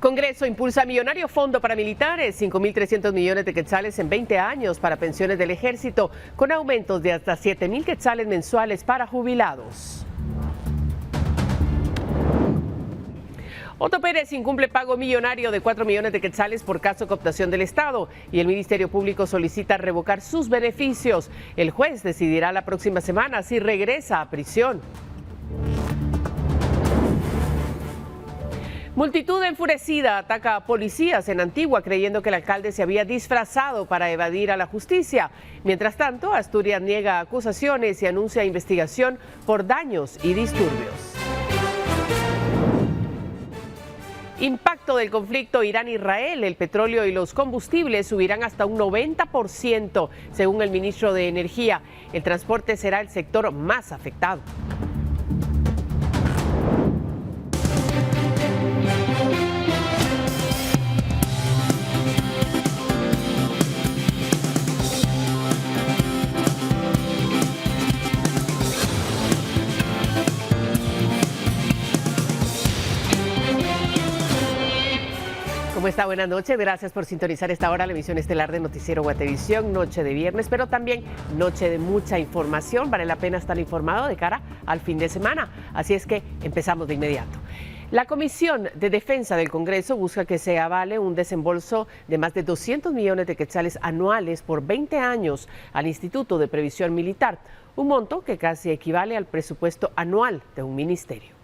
Congreso impulsa millonario fondo para militares, 5.300 millones de quetzales en 20 años para pensiones del ejército, con aumentos de hasta 7.000 quetzales mensuales para jubilados. Otto Pérez incumple pago millonario de 4 millones de quetzales por caso de cooptación del Estado y el Ministerio Público solicita revocar sus beneficios. El juez decidirá la próxima semana si regresa a prisión. Multitud enfurecida ataca a policías en Antigua creyendo que el alcalde se había disfrazado para evadir a la justicia. Mientras tanto, Asturias niega acusaciones y anuncia investigación por daños y disturbios. Impacto del conflicto Irán-Israel. El petróleo y los combustibles subirán hasta un 90%, según el ministro de Energía. El transporte será el sector más afectado. ¿Cómo está? Buenas noches. Gracias por sintonizar esta hora la emisión estelar de Noticiero Guatevisión, noche de viernes, pero también noche de mucha información. Vale la pena estar informado de cara al fin de semana. Así es que empezamos de inmediato. La Comisión de Defensa del Congreso busca que se avale un desembolso de más de 200 millones de quetzales anuales por 20 años al Instituto de Previsión Militar, un monto que casi equivale al presupuesto anual de un ministerio.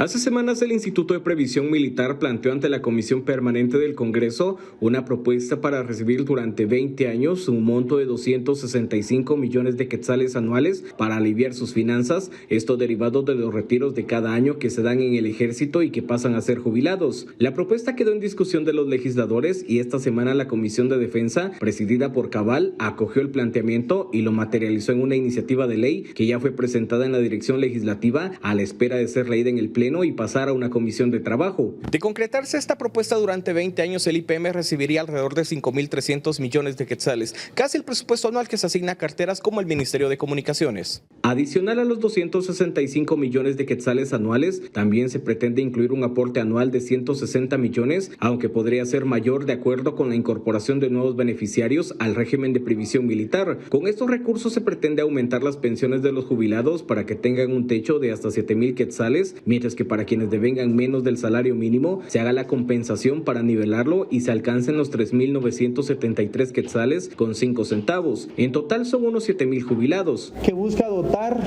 Hace semanas el Instituto de Previsión Militar planteó ante la Comisión Permanente del Congreso una propuesta para recibir durante 20 años un monto de 265 millones de quetzales anuales para aliviar sus finanzas, esto derivado de los retiros de cada año que se dan en el ejército y que pasan a ser jubilados. La propuesta quedó en discusión de los legisladores y esta semana la Comisión de Defensa, presidida por Cabal, acogió el planteamiento y lo materializó en una iniciativa de ley que ya fue presentada en la dirección legislativa a la espera de ser leída en el Pleno y pasar a una comisión de trabajo. De concretarse esta propuesta durante 20 años, el IPM recibiría alrededor de 5.300 millones de quetzales, casi el presupuesto anual que se asigna a carteras como el Ministerio de Comunicaciones. Adicional a los 265 millones de quetzales anuales, también se pretende incluir un aporte anual de 160 millones, aunque podría ser mayor de acuerdo con la incorporación de nuevos beneficiarios al régimen de previsión militar. Con estos recursos se pretende aumentar las pensiones de los jubilados para que tengan un techo de hasta 7.000 quetzales, mientras que para quienes devengan menos del salario mínimo se haga la compensación para nivelarlo y se alcancen los 3.973 quetzales con 5 centavos. En total son unos 7.000 jubilados. Que busca dotar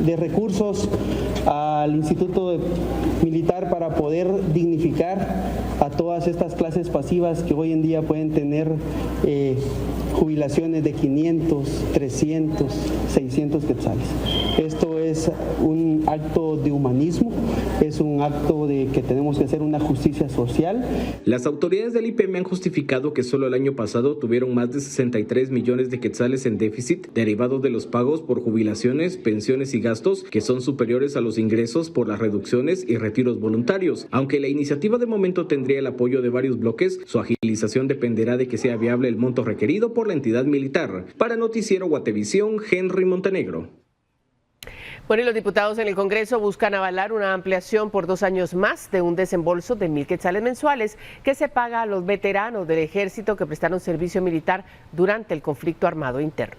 de recursos al Instituto Militar para poder dignificar a todas estas clases pasivas que hoy en día pueden tener jubilaciones de 500, 300, 600 quetzales. Esto es un acto de humanismo, es un acto de que tenemos que hacer una justicia social. Las autoridades del IPM han justificado que solo el año pasado tuvieron más de 63 millones de quetzales en déficit derivados de los pagos por jubilaciones, pensiones y gastos que son superiores a los ingresos por las reducciones y retiros voluntarios. Aunque la iniciativa de momento tendría el apoyo de varios bloques, su agilización dependerá de que sea viable el monto requerido por la entidad militar. Para Noticiero Guatevisión, Henry Montenegro. Bueno, y los diputados en el Congreso buscan avalar una ampliación por 2 años más de un desembolso de 1.000 quetzales mensuales que se paga a los veteranos del ejército que prestaron servicio militar durante el conflicto armado interno.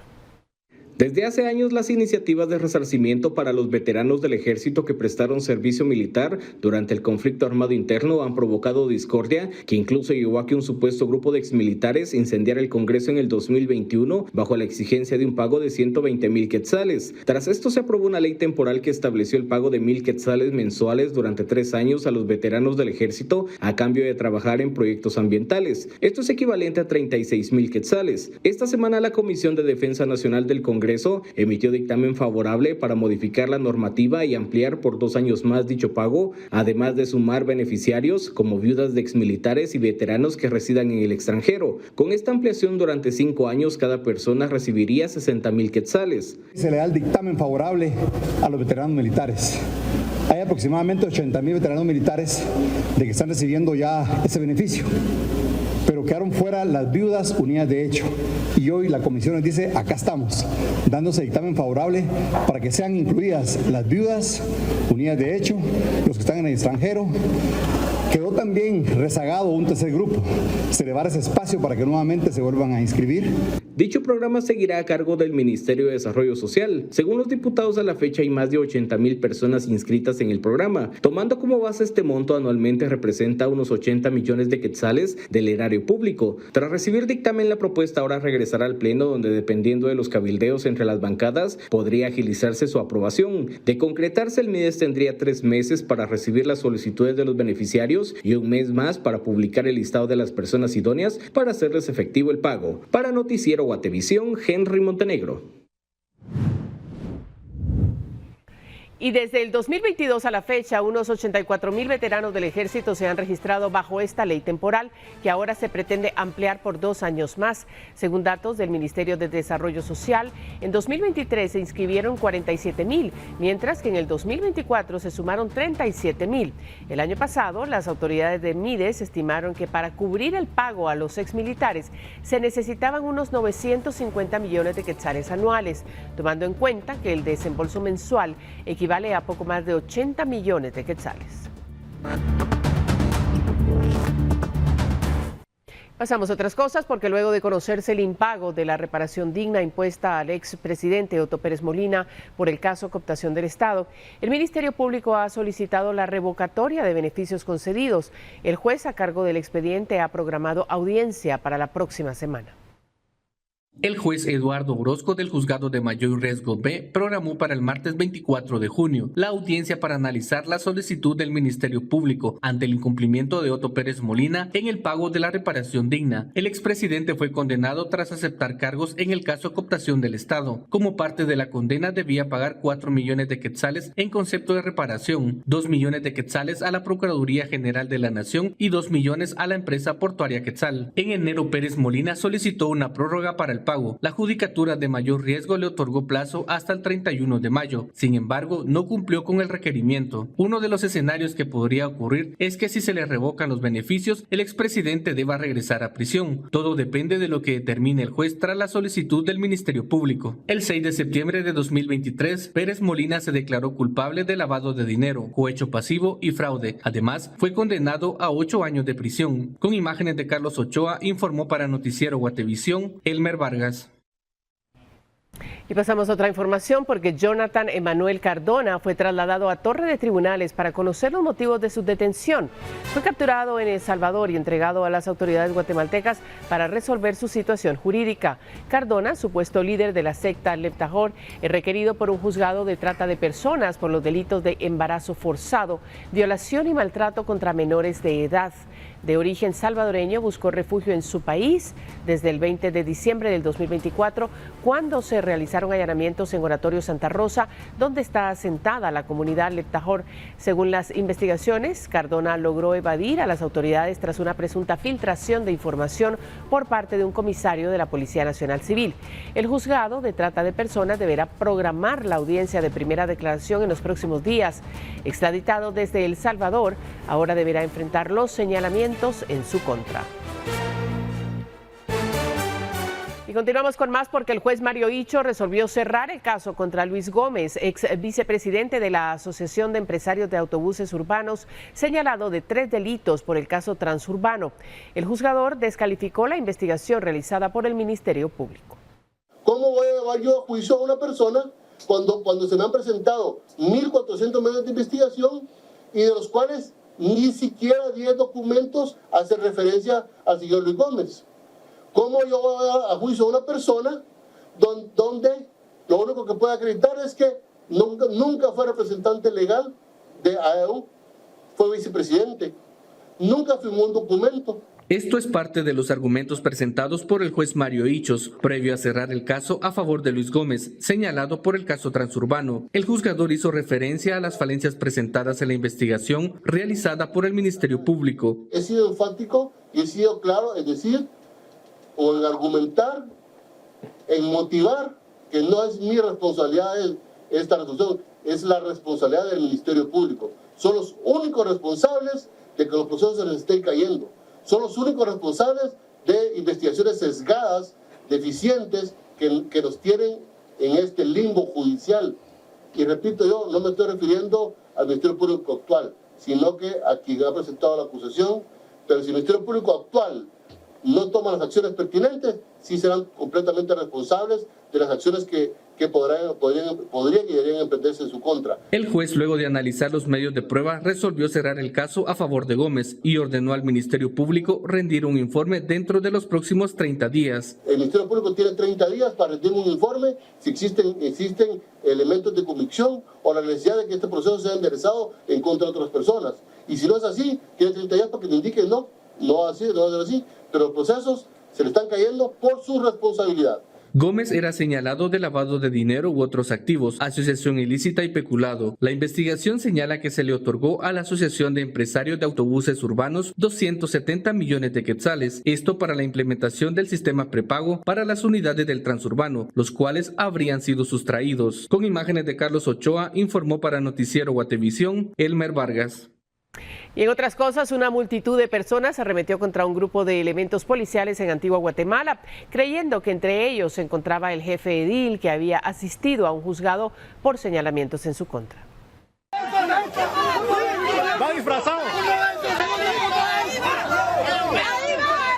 Desde hace años, las iniciativas de resarcimiento para los veteranos del ejército que prestaron servicio militar durante el conflicto armado interno han provocado discordia, que incluso llevó a que un supuesto grupo de exmilitares incendiara el Congreso en el 2021 bajo la exigencia de un pago de 120.000 quetzales. Tras esto se aprobó una ley temporal que estableció el pago de 1.000 quetzales mensuales durante 3 años a los veteranos del ejército a cambio de trabajar en proyectos ambientales. Esto es equivalente a 36.000 quetzales. Esta semana la Comisión de Defensa Nacional del Congreso emitió dictamen favorable para modificar la normativa y ampliar por 2 años más dicho pago, además de sumar beneficiarios como viudas de exmilitares y veteranos que residan en el extranjero. Con esta ampliación durante 5 años, cada persona recibiría 60.000 quetzales. Se le da el dictamen favorable a los veteranos militares. Hay aproximadamente 80.000 veteranos militares de que están recibiendo ya ese beneficio, pero quedaron fuera las viudas unidas de hecho. Y hoy la comisión nos dice, acá estamos, dándose dictamen favorable para que sean incluidas las viudas unidas de hecho, los que están en el extranjero Quedó también rezagado un tercer grupo. Se le va a dar ese espacio para que nuevamente se vuelvan a inscribir. Dicho programa seguirá a cargo del Ministerio de Desarrollo Social. Según los diputados, a la fecha hay más de 80,000 personas inscritas en el programa. Tomando como base este monto, anualmente representa unos 80 millones de quetzales del erario público. Tras recibir dictamen, la propuesta ahora regresará al Pleno, donde dependiendo de los cabildeos entre las bancadas, podría agilizarse su aprobación. De concretarse, el MIDES tendría 3 meses para recibir las solicitudes de los beneficiarios y 1 mes más para publicar el listado de las personas idóneas para hacerles efectivo el pago. Para Noticiero Guatevisión, Henry Montenegro. Y desde el 2022 a la fecha, unos 84,000 veteranos del Ejército se han registrado bajo esta ley temporal, que ahora se pretende ampliar por 2 años más. Según datos del Ministerio de Desarrollo Social, en 2023 se inscribieron 47,000, mientras que en el 2024 se sumaron 37,000. El año pasado, las autoridades de MIDES estimaron que para cubrir el pago a los exmilitares se necesitaban unos 950 millones de quetzales anuales, tomando en cuenta que el desembolso mensual equivale a poco más de 80 millones de quetzales. Pasamos a otras cosas, porque luego de conocerse el impago de la reparación digna impuesta al expresidente Otto Pérez Molina por el caso cooptación del Estado, el Ministerio Público ha solicitado la revocatoria de beneficios concedidos. El juez a cargo del expediente ha programado audiencia para la próxima semana. El juez Eduardo Orozco del Juzgado de Mayor Riesgo B programó para el martes 24 de junio la audiencia para analizar la solicitud del Ministerio Público ante el incumplimiento de Otto Pérez Molina en el pago de la reparación digna. El expresidente fue condenado tras aceptar cargos en el caso cooptación del Estado. Como parte de la condena debía pagar 4 millones de quetzales en concepto de reparación, 2 millones de quetzales a la Procuraduría General de la Nación y 2 millones a la empresa portuaria Quetzal. En enero, Pérez Molina solicitó una prórroga para el pago. La Judicatura de Mayor Riesgo le otorgó plazo hasta el 31 de mayo. Sin embargo, no cumplió con el requerimiento. Uno de los escenarios que podría ocurrir es que si se le revocan los beneficios, el expresidente deba regresar a prisión. Todo depende de lo que determine el juez tras la solicitud del Ministerio Público. El 6 de septiembre de 2023, Pérez Molina se declaró culpable de lavado de dinero, cohecho pasivo y fraude. Además, fue condenado a 8 años de prisión. Con imágenes de Carlos Ochoa, informó para Noticiero Guatevisión, Elmer Vargas. Y pasamos a otra información, porque Jonathan Emanuel Cardona fue trasladado a Torre de Tribunales para conocer los motivos de su detención. Fue capturado en El Salvador y entregado a las autoridades guatemaltecas para resolver su situación jurídica. Cardona, supuesto líder de la secta Leptajor, es requerido por un juzgado de trata de personas por los delitos de embarazo forzado, violación y maltrato contra menores de edad. De origen salvadoreño, buscó refugio en su país desde el 20 de diciembre del 2024, cuando se realizaron allanamientos en Oratorio Santa Rosa, donde está asentada la comunidad Leptajor. Según las investigaciones, Cardona logró evadir a las autoridades tras una presunta filtración de información por parte de un comisario de la Policía Nacional Civil. El juzgado de trata de personas deberá programar la audiencia de primera declaración en los próximos días. Extraditado desde El Salvador, ahora deberá enfrentar los señalamientos en su contra. Y continuamos con más, porque el juez Mario Hicho resolvió cerrar el caso contra Luis Gómez, ex vicepresidente de la Asociación de Empresarios de Autobuses Urbanos, señalado de 3 delitos por el caso transurbano. El juzgador descalificó la investigación realizada por el Ministerio Público. ¿Cómo voy a llevar yo a juicio a una persona cuando se me han presentado 1.400 medios de investigación y de los cuales ni siquiera 10 documentos hacen referencia al señor Luis Gómez? ¿Cómo yo voy a juicio a una persona donde lo único que puede acreditar es que nunca fue representante legal de AEU, fue vicepresidente, nunca firmó un documento? Esto es parte de los argumentos presentados por el juez Mario Hichos, previo a cerrar el caso a favor de Luis Gómez, señalado por el caso transurbano. El juzgador hizo referencia a las falencias presentadas en la investigación realizada por el Ministerio Público. He sido enfático y he sido claro en decir, o en argumentar, en motivar, que no es mi responsabilidad esta resolución, es la responsabilidad del Ministerio Público. Son los únicos responsables de que los procesos se les estén cayendo. Son los únicos responsables de investigaciones sesgadas, deficientes, que nos tienen en este limbo judicial. Y repito, yo no me estoy refiriendo al Ministerio Público actual, sino que a quien ha presentado la acusación. Pero si el Ministerio Público actual no toma las acciones pertinentes, sí serán completamente responsables de las acciones que podrían y deberían emprenderse en su contra. El juez, luego de analizar los medios de prueba, resolvió cerrar el caso a favor de Gómez y ordenó al Ministerio Público rendir un informe dentro de los próximos 30 días. El Ministerio Público tiene 30 días para rendir un informe si existen elementos de convicción o la necesidad de que este proceso sea enderezado en contra de otras personas. Y si no es así, tiene 30 días para que te indiquen no va a ser así, pero los procesos se le están cayendo por su responsabilidad. Gómez era señalado de lavado de dinero u otros activos, asociación ilícita y peculado. La investigación señala que se le otorgó a la Asociación de Empresarios de Autobuses Urbanos 270 millones de quetzales, esto para la implementación del sistema prepago para las unidades del transurbano, los cuales habrían sido sustraídos. Con imágenes de Carlos Ochoa, informó para Noticiero Guatevisión, Elmer Vargas. Y en otras cosas, una multitud de personas arremetió contra un grupo de elementos policiales en Antigua Guatemala, creyendo que entre ellos se encontraba el jefe edil que había asistido a un juzgado por señalamientos en su contra. Va disfrazado.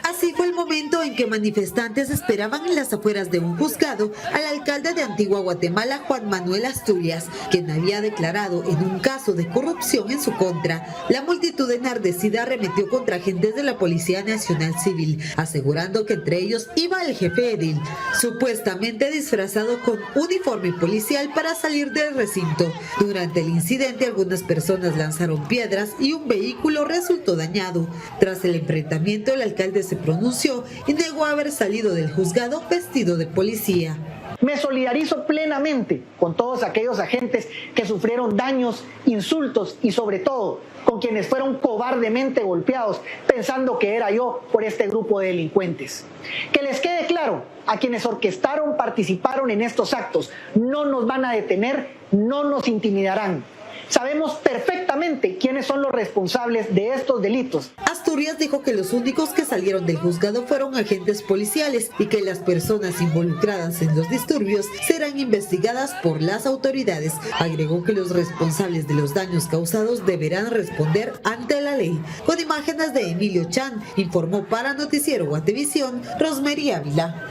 Así fue el momento en que manifestantes esperaban en las afueras de un juzgado al alcalde de Antigua Guatemala, Juan Manuel Asturias, quien había declarado en un caso de corrupción en su contra. La multitud enardecida arremetió contra agentes de la Policía Nacional Civil, asegurando que entre ellos iba el jefe edil, supuestamente disfrazado con uniforme policial para salir del recinto. Durante el incidente, algunas personas lanzaron piedras y un vehículo resultó dañado. Tras el enfrentamiento, el alcalde se pronunció y negó haber salido del juzgado vestido de policía. Me solidarizo plenamente con todos aquellos agentes que sufrieron daños, insultos y sobre todo con quienes fueron cobardemente golpeados pensando que era yo por este grupo de delincuentes. Que les quede claro, a quienes orquestaron, participaron en estos actos, no nos van a detener, no nos intimidarán. Sabemos perfectamente quiénes son los responsables de estos delitos. Asturias dijo que los únicos que salieron del juzgado fueron agentes policiales y que las personas involucradas en los disturbios serán investigadas por las autoridades. Agregó que los responsables de los daños causados deberán responder ante la ley. Con imágenes de Emilio Chan, informó para Noticiero Guatevisión, Rosmery Ávila.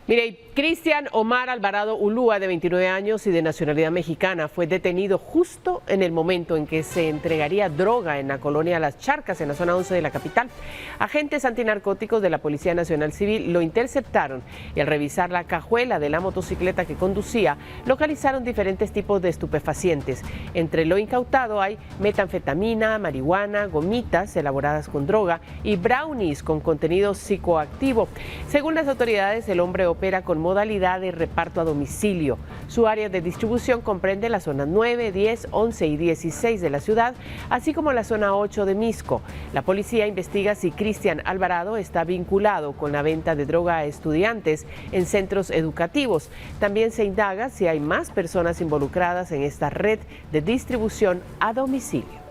Mire, Cristian Omar Alvarado Ulúa, de 29 años y de nacionalidad mexicana, fue detenido justo en el momento en que se entregaría droga en la colonia Las Charcas, en la zona 11 de la capital. Agentes antinarcóticos de la Policía Nacional Civil lo interceptaron y al revisar la cajuela de la motocicleta que conducía, localizaron diferentes tipos de estupefacientes. Entre lo incautado hay metanfetamina, marihuana, gomitas elaboradas con droga y brownies con contenido psicoactivo. Según las autoridades, el hombre opera con modalidad de reparto a domicilio. Su área de distribución comprende la zona 9, 10, 11 y 16 de la ciudad, así como la zona 8 de Misco. La policía investiga si Cristian Alvarado está vinculado con la venta de droga a estudiantes en centros educativos. También se indaga si hay más personas involucradas en esta red de distribución a domicilio.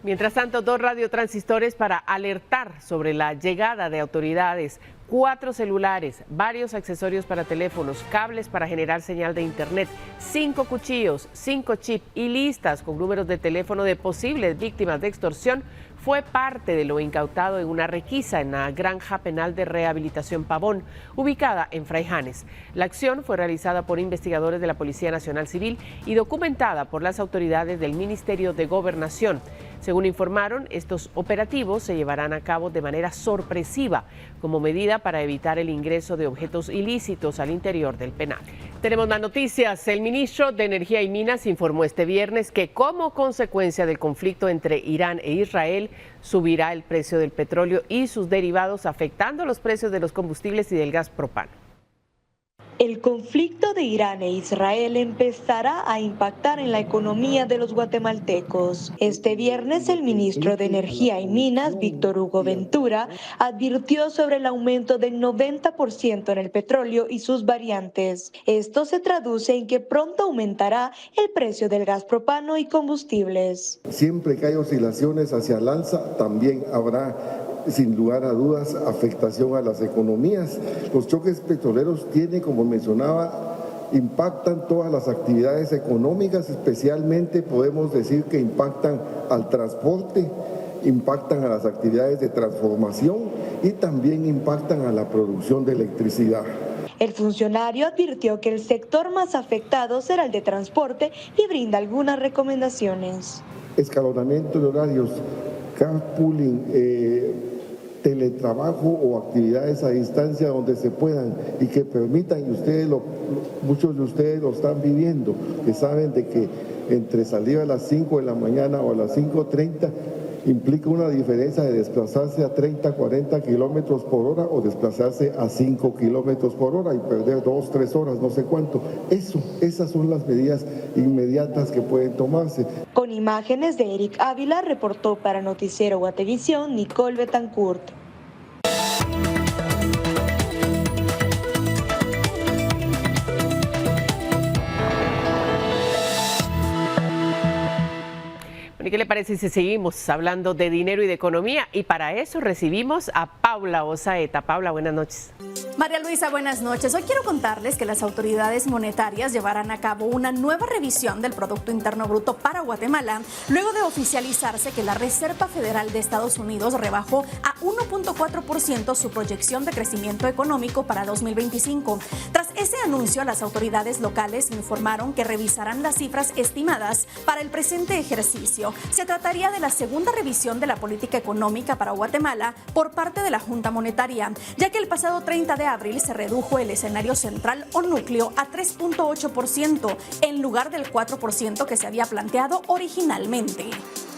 Mientras tanto, 2 radiotransistores para alertar sobre la llegada de autoridades, 4 celulares, varios accesorios para teléfonos, cables para generar señal de internet, 5 cuchillos, 5 chips y listas con números de teléfono de posibles víctimas de extorsión fue parte de lo incautado en una requisa en la Granja Penal de Rehabilitación Pavón, ubicada en Fraijanes. La acción fue realizada por investigadores de la Policía Nacional Civil y documentada por las autoridades del Ministerio de Gobernación. Según informaron, estos operativos se llevarán a cabo de manera sorpresiva, como medida para evitar el ingreso de objetos ilícitos al interior del penal. Tenemos más noticias. El ministro de Energía y Minas informó este viernes que como consecuencia del conflicto entre Irán e Israel, subirá el precio del petróleo y sus derivados, afectando los precios de los combustibles y del gas propano. El conflicto de Irán e Israel empezará a impactar en la economía de los guatemaltecos. Este viernes, el ministro de Energía y Minas, Víctor Hugo Ventura, advirtió sobre el aumento del 90% en el petróleo y sus variantes. Esto se traduce en que pronto aumentará el precio del gas propano y combustibles. Siempre que hay oscilaciones hacia el alza, también habrá sin lugar a dudas, afectación a las economías. Los choques petroleros tienen, como mencionaba, impactan todas las actividades económicas, especialmente podemos decir que impactan al transporte, impactan a las actividades de transformación y también impactan a la producción de electricidad. El funcionario advirtió que el sector más afectado será el de transporte y brinda algunas recomendaciones. Escalonamiento de horarios, carpooling, teletrabajo o actividades a distancia donde se puedan y que permitan, y muchos de ustedes lo están viviendo, que saben de que entre salir a las 5 de la mañana o a las 5:30 implica una diferencia de desplazarse a 30, 40 kilómetros por hora o desplazarse a 5 kilómetros por hora y perder 2, 3 horas, no sé cuánto. Esas son las medidas inmediatas que pueden tomarse. Con imágenes de Eric Ávila, reportó para Noticiero Guatevisión Nicole Betancourt. ¿Y qué le parece si seguimos hablando de dinero y de economía? Y para eso recibimos a Paula Osaeta. Paula, buenas noches. María Luisa, buenas noches. Hoy quiero contarles que las autoridades monetarias llevarán a cabo una nueva revisión del Producto Interno Bruto para Guatemala, luego de oficializarse que la Reserva Federal de Estados Unidos rebajó a 1.4% su proyección de crecimiento económico para 2025. Tras ese anuncio, las autoridades locales informaron que revisarán las cifras estimadas para el presente ejercicio. Se trataría de la segunda revisión de la política económica para Guatemala por parte de la Junta Monetaria, ya que el pasado 30 de abril se redujo el escenario central o núcleo a 3.8% en lugar del 4% que se había planteado originalmente.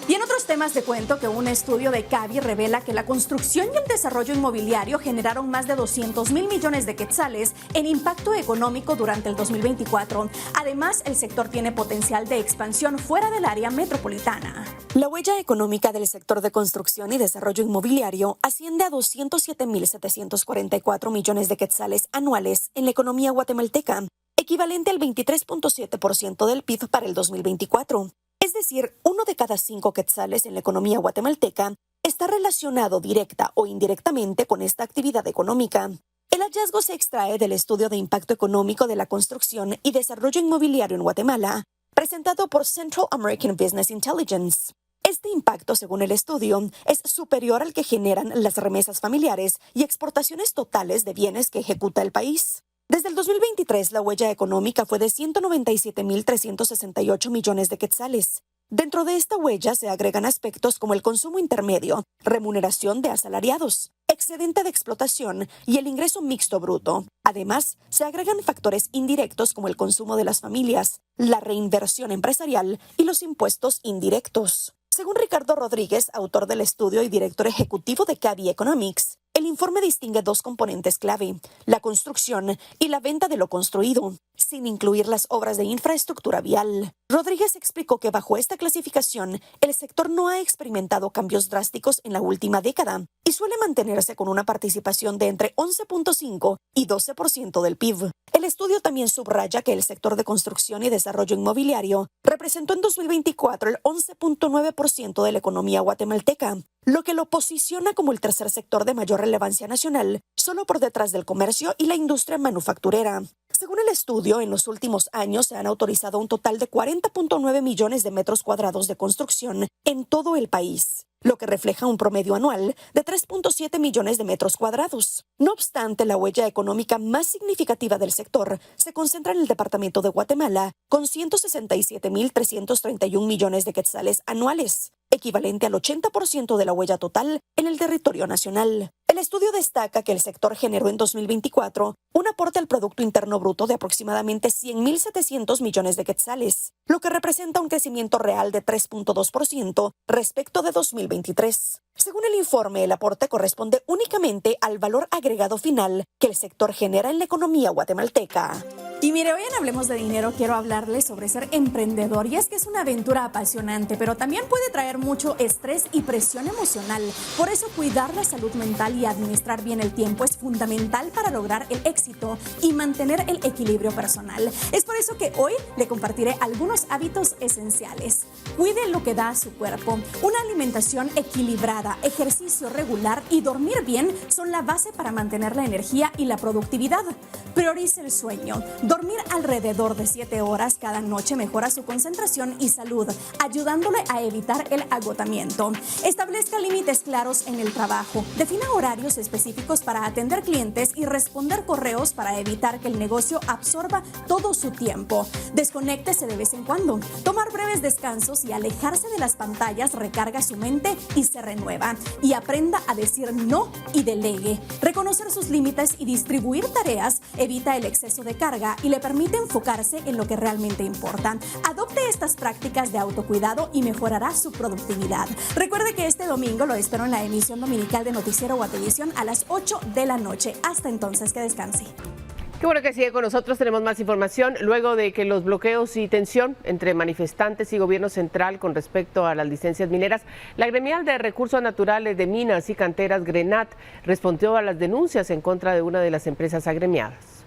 Y en otros temas te cuento que un estudio de CABI revela que la construcción y el desarrollo inmobiliario generaron más de 200,000 millones de quetzales en impacto económico durante el 2024. Además, el sector tiene potencial de expansión fuera del área metropolitana. La huella económica del sector de construcción y desarrollo inmobiliario asciende a 207,744 millones de quetzales anuales en la economía guatemalteca, equivalente al 23.7% del PIB para el 2024. Es decir, 1 de cada 5 quetzales en la economía guatemalteca está relacionado directa o indirectamente con esta actividad económica. El hallazgo se extrae del estudio de impacto económico de la construcción y desarrollo inmobiliario en Guatemala, presentado por Central American Business Intelligence. Este impacto, según el estudio, es superior al que generan las remesas familiares y exportaciones totales de bienes que ejecuta el país. Desde el 2023, la huella económica fue de 197,368 millones de quetzales. Dentro de esta huella se agregan aspectos como el consumo intermedio, remuneración de asalariados, excedente de explotación y el ingreso mixto bruto. Además, se agregan factores indirectos como el consumo de las familias, la reinversión empresarial y los impuestos indirectos. Según Ricardo Rodríguez, autor del estudio y director ejecutivo de CABI Economics, el informe distingue 2 componentes clave, la construcción y la venta de lo construido, sin incluir las obras de infraestructura vial. Rodríguez explicó que bajo esta clasificación, el sector no ha experimentado cambios drásticos en la última década y suele mantenerse con una participación de entre 11.5 y 12% del PIB. El estudio también subraya que el sector de construcción y desarrollo inmobiliario representó en 2024 el 11.9% de la economía guatemalteca, lo que lo posiciona como el tercer sector de mayor relevancia nacional, solo por detrás del comercio y la industria manufacturera. Según el estudio, en los últimos años se han autorizado un total de 40.9 millones de metros cuadrados de construcción en todo el país, lo que refleja un promedio anual de 3.7 millones de metros cuadrados. No obstante, la huella económica más significativa del sector se concentra en el departamento de Guatemala, con 167,331 millones de quetzales anuales, equivalente al 80% de la huella total en el territorio nacional. El estudio destaca que el sector generó en 2024 un aporte al Producto Interno Bruto de aproximadamente 100,700 millones de quetzales, lo que representa un crecimiento real de 3.2% respecto de 2023. Según el informe, el aporte corresponde únicamente al valor agregado final que el sector genera en la economía guatemalteca. Y mire, hoy en Hablemos de Dinero quiero hablarles sobre ser emprendedor, y es que es una aventura apasionante, pero también puede traer mucho estrés y presión emocional. Por eso cuidar la salud mental y administrar bien el tiempo es fundamental para lograr el éxito y mantener el equilibrio personal. Es por eso que hoy le compartiré algunos hábitos esenciales. Cuide lo que da a su cuerpo. Una alimentación equilibrada, ejercicio regular y dormir bien son la base para mantener la energía y la productividad. Priorice el sueño. Dormir alrededor de 7 horas cada noche mejora su concentración y salud, ayudándole a evitar el agotamiento. Establezca límites claros en el trabajo. Defina horarios específicos para atender clientes y responder correos para evitar que el negocio absorba todo su tiempo. Desconéctese de vez en cuando. Tomar breves descansos y alejarse de las pantallas recarga su mente y se renueva. Y aprenda a decir no y delegue. Reconocer sus límites y distribuir tareas evita el exceso de carga y le permite enfocarse en lo que realmente importa. Adopte estas prácticas de autocuidado y mejorará su productividad. Recuerde que este domingo lo espero en la emisión dominical de Noticiero Guatevisión a las 8 de la noche. Hasta entonces, que descanse. Qué bueno que sigue con nosotros. Tenemos más información. Luego de que los bloqueos y tensión entre manifestantes y gobierno central con respecto a las licencias mineras, la gremial de recursos naturales de minas y canteras Grenat respondió a las denuncias en contra de una de las empresas agremiadas.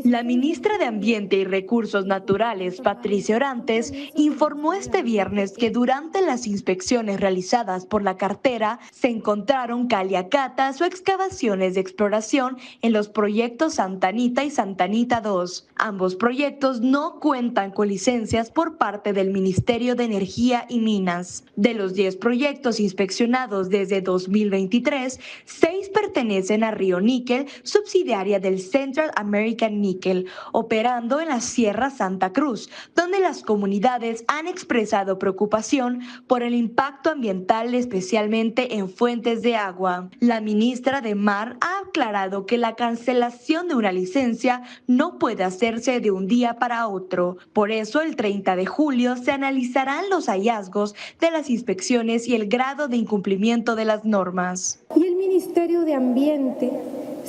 La ministra de Ambiente y Recursos Naturales, Patricia Orantes, informó este viernes que durante las inspecciones realizadas por la cartera se encontraron caliacatas o excavaciones de exploración en los proyectos Santa Anita y Santa Anita II. Ambos proyectos no cuentan con licencias por parte del Ministerio de Energía y Minas. De los 10 proyectos inspeccionados desde 2023, 6 pertenecen a Río Níquel, subsidiaria del Central American Nickel, operando en la Sierra Santa Cruz, donde las comunidades han expresado preocupación por el impacto ambiental, especialmente en fuentes de agua. La ministra de Mar ha aclarado que la cancelación de una licencia no puede hacerse de un día para otro. Por eso, el 30 de julio se analizarán los hallazgos de las inspecciones y el grado de incumplimiento de las normas. Y el Ministerio de Ambiente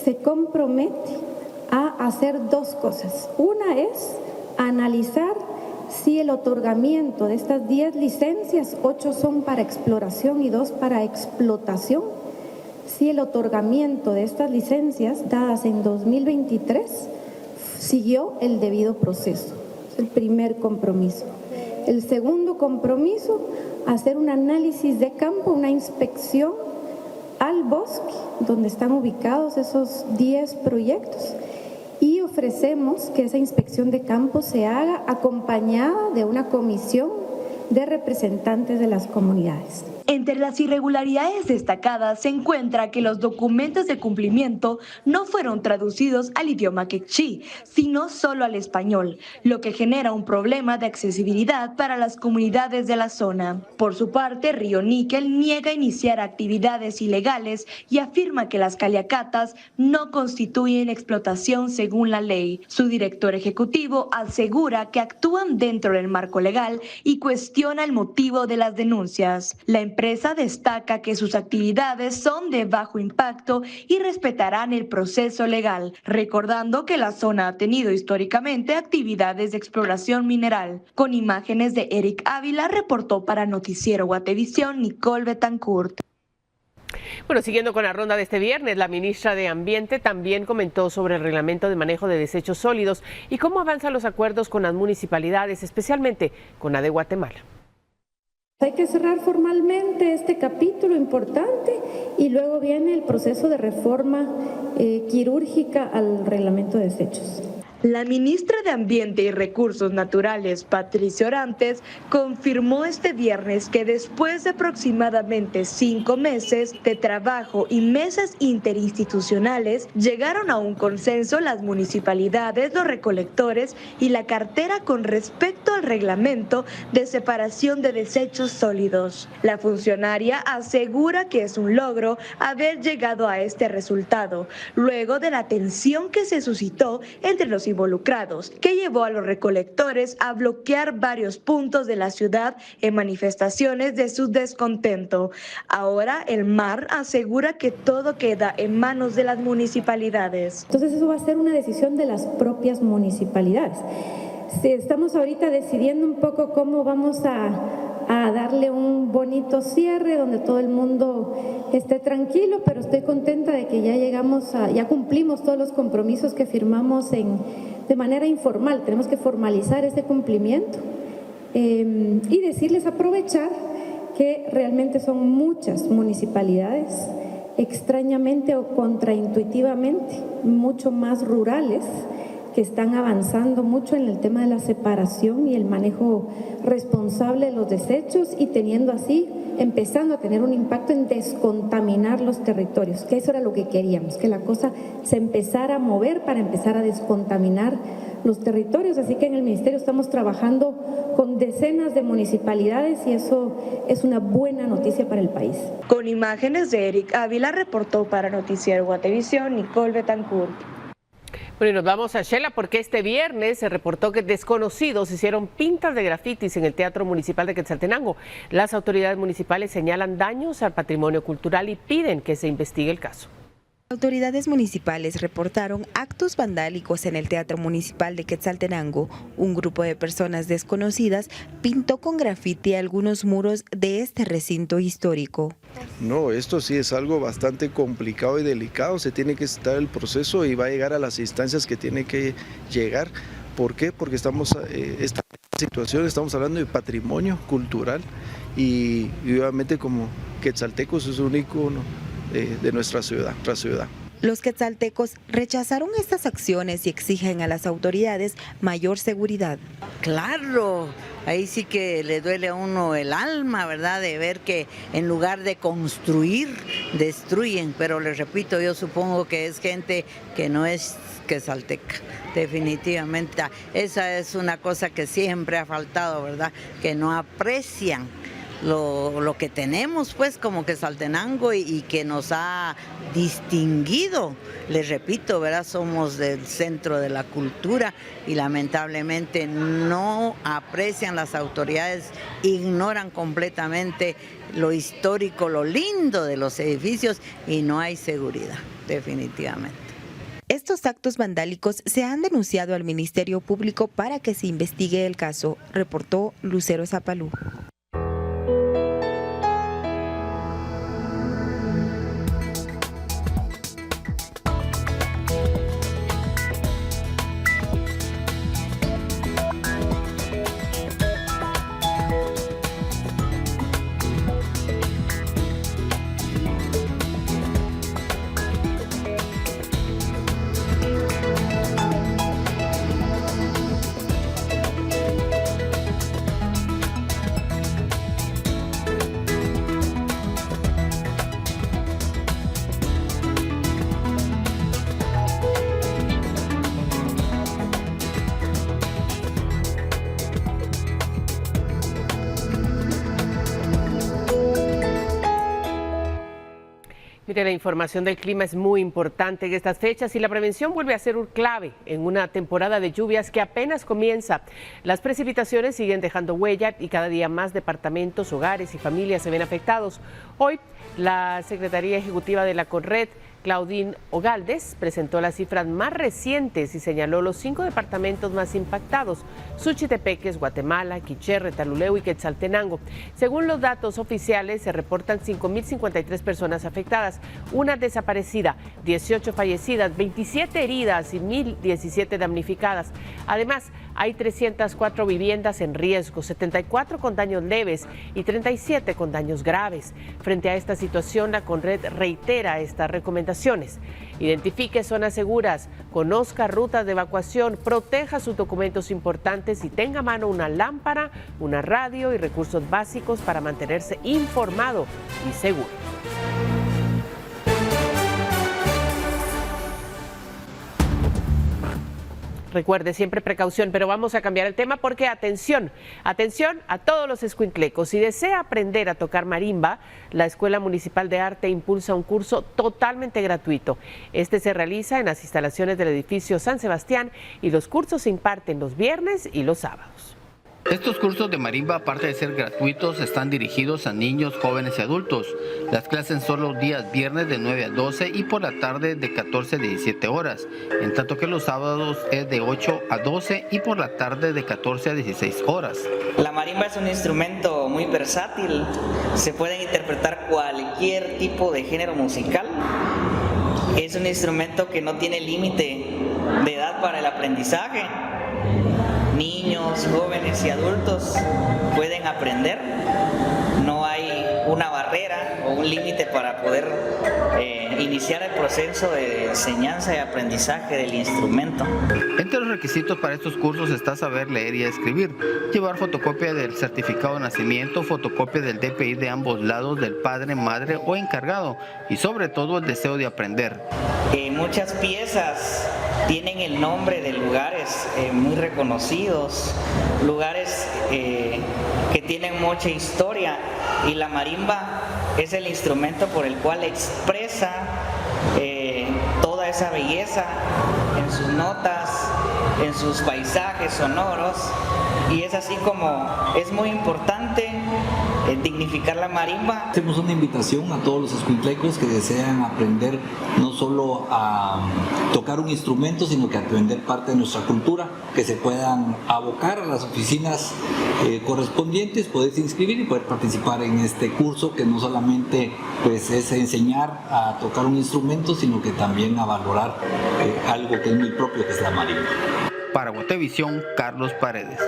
se compromete a hacer 2 cosas. Una es analizar si el otorgamiento de estas 10 licencias, 8 son para exploración y 2 para explotación, si el otorgamiento de estas licencias dadas en 2023 siguió el debido proceso. Es el primer compromiso. El segundo compromiso, hacer un análisis de campo, una inspección al bosque donde están ubicados esos 10 proyectos, y ofrecemos que esa inspección de campo se haga acompañada de una comisión de representantes de las comunidades. Entre las irregularidades destacadas se encuentra que los documentos de cumplimiento no fueron traducidos al idioma quechí, sino solo al español, lo que genera un problema de accesibilidad para las comunidades de la zona. Por su parte, Río Níquel niega iniciar actividades ilegales y afirma que las caliacatas no constituyen explotación según la ley. Su director ejecutivo asegura que actúan dentro del marco legal y cuestiona el motivo de las denuncias. La empresa destaca que sus actividades son de bajo impacto y respetarán el proceso legal, recordando que la zona ha tenido históricamente actividades de exploración mineral. Con imágenes de Eric Ávila, reportó para Noticiero Guatevisión Nicole Betancourt. Bueno, siguiendo con la ronda de este viernes, la ministra de Ambiente también comentó sobre el reglamento de manejo de desechos sólidos y cómo avanzan los acuerdos con las municipalidades, especialmente con la de Guatemala. Hay que cerrar formalmente este capítulo importante y luego viene el proceso de reforma quirúrgica al reglamento de desechos. La ministra de Ambiente y Recursos Naturales, Patricia Orantes, confirmó este viernes que después de aproximadamente 5 meses de trabajo y mesas interinstitucionales, llegaron a un consenso las municipalidades, los recolectores y la cartera con respecto al reglamento de separación de desechos sólidos. La funcionaria asegura que es un logro haber llegado a este resultado, luego de la tensión que se suscitó entre los los involucrados, que llevó a los recolectores a bloquear varios puntos de la ciudad en manifestaciones de su descontento. Ahora el MAR asegura que todo queda en manos de las municipalidades. Entonces eso va a ser una decisión de las propias municipalidades. Estamos ahorita decidiendo un poco cómo vamos a darle un bonito cierre donde todo el mundo esté tranquilo, pero estoy contenta de que ya cumplimos todos los compromisos que firmamos de manera informal. Tenemos que formalizar ese cumplimiento y decirles, aprovechar que realmente son muchas municipalidades, extrañamente o contraintuitivamente, mucho más rurales, que están avanzando mucho en el tema de la separación y el manejo responsable de los desechos y empezando a tener un impacto en descontaminar los territorios, que eso era lo que queríamos, que la cosa se empezara a mover para empezar a descontaminar los territorios. Así que en el Ministerio estamos trabajando con decenas de municipalidades y eso es una buena noticia para el país. Con imágenes de Eric Ávila, reportó para Noticiero Guatevisión, Nicole Betancourt. Bueno, y nos vamos a Xela porque este viernes se reportó que desconocidos hicieron pintas de grafitis en el Teatro Municipal de Quetzaltenango. Las autoridades municipales señalan daños al patrimonio cultural y piden que se investigue el caso. Autoridades municipales reportaron actos vandálicos en el Teatro Municipal de Quetzaltenango. Un grupo de personas desconocidas pintó con grafiti algunos muros de este recinto histórico. No, esto sí es algo bastante complicado y delicado. Se tiene que estar el proceso y va a llegar a las instancias que tiene que llegar. ¿Por qué? Porque esta situación, estamos hablando de patrimonio cultural y obviamente como quetzaltecos es un ícono de nuestra ciudad. Los quetzaltecos rechazaron estas acciones y exigen a las autoridades mayor seguridad. Claro, ahí sí que le duele a uno el alma, ¿verdad? De ver que en lugar de construir, destruyen. Pero les repito, yo supongo que es gente que no es quetzalteca, definitivamente. Esa es una cosa que siempre ha faltado, ¿verdad? Que no aprecian lo que tenemos pues como Quetzaltenango y que nos ha distinguido. Les repito, ¿verdad? Somos del centro de la cultura y lamentablemente no aprecian las autoridades, ignoran completamente lo histórico, lo lindo de los edificios y no hay seguridad, definitivamente. Estos actos vandálicos se han denunciado al Ministerio Público para que se investigue el caso, reportó Lucero Zapalú. Mire, la información del clima es muy importante en estas fechas y la prevención vuelve a ser un clave en una temporada de lluvias que apenas comienza. Las precipitaciones siguen dejando huella y cada día más departamentos, hogares y familias se ven afectados. Hoy, la Secretaría Ejecutiva de la CONRED, Claudine Ogaldes, presentó las cifras más recientes y señaló los 5 departamentos más impactados: Suchitepeques, Guatemala, Quiché, Taluleu y Quetzaltenango. Según los datos oficiales, se reportan 5.053 personas afectadas, una desaparecida, 18 fallecidas, 27 heridas y 1.017 damnificadas. Además, hay 304 viviendas en riesgo, 74 con daños leves y 37 con daños graves. Frente a esta situación, la CONRED reitera estas recomendaciones. Identifique zonas seguras, conozca rutas de evacuación, proteja sus documentos importantes y tenga a mano una lámpara, una radio y recursos básicos para mantenerse informado y seguro. Recuerde, siempre precaución, pero vamos a cambiar el tema porque atención a todos los escuinclecos. Si desea aprender a tocar marimba, la Escuela Municipal de Arte impulsa un curso totalmente gratuito. Este se realiza en las instalaciones del edificio San Sebastián y los cursos se imparten los viernes y los sábados. Estos cursos de marimba, aparte de ser gratuitos, están dirigidos a niños, jóvenes y adultos. Las clases son los días viernes de 9 a 12 y por la tarde de 14 a 17 horas, en tanto que los sábados es de 8 a 12 y por la tarde de 14 a 16 horas. La marimba es un instrumento muy versátil, se puede interpretar cualquier tipo de género musical. Es un instrumento que no tiene límite de edad para el aprendizaje. Niños, jóvenes y adultos pueden aprender. No hay una barrera o un límite para poder iniciar el proceso de enseñanza y aprendizaje del instrumento. Entre los requisitos para estos cursos está saber leer y escribir, llevar fotocopia del certificado de nacimiento, fotocopia del DPI de ambos lados del padre, madre o encargado y sobre todo el deseo de aprender. Muchas piezas tienen el nombre de lugares muy reconocidos, lugares que tienen mucha historia, y la marimba es el instrumento por el cual expresa toda esa belleza en sus notas, en sus paisajes sonoros, y es así como es muy importante dignificar la marimba. Hacemos una invitación a todos los escuinclecos que desean aprender no solo a tocar un instrumento, sino que aprender parte de nuestra cultura, que se puedan abocar a las oficinas correspondientes, poderse inscribir y poder participar en este curso, que no solamente pues, es enseñar a tocar un instrumento, sino que también a valorar algo que es muy propio, que es la marimba. Para Guatevisión, Carlos Paredes.